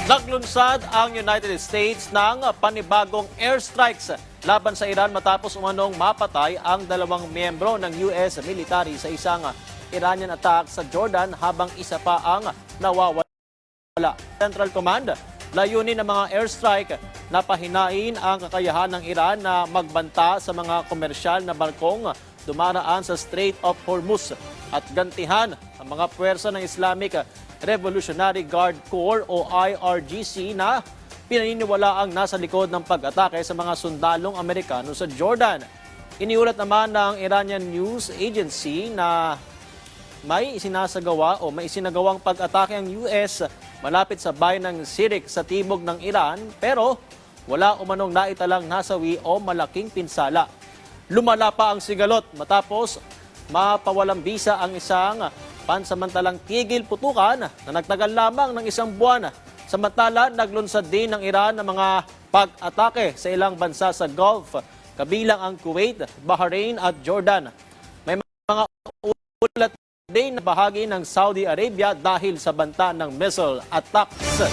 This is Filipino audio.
Naglunsad ang United States ng panibagong airstrikes laban sa Iran matapos umanong mapatay ang dalawang miyembro ng US military sa isang Iranian attack sa Jordan habang isa pa ang nawawala. Central Command, layunin ng mga airstrike na pahinain ang kakayahan ng Iran na magbanta sa mga komersyal na barkong dumaraan sa Strait of Hormuz at gantihan ang mga puwersa ng Islamic Revolutionary Guard Corps o IRGC na pinaniniwalaang nasa likod ng pag-atake sa mga sundalong Amerikano sa Jordan. Iniulat naman ng Iranian News Agency na may isinagawang pag-atake ang US malapit sa bayan ng Sirik sa timog ng Iran pero wala umanong naitalang nasawi o malaking pinsala. Lumala pa ang sigalot matapos mapawalang bisa ang isang pansamantalang tigil putukan na nagtagal lamang ng isang buwan. Samantala, naglunsad din ng Iran ng mga pag-atake sa ilang bansa sa Gulf, kabilang ang Kuwait, Bahrain at Jordan. May mga ulat din na bahagi ng Saudi Arabia dahil sa banta ng missile attacks.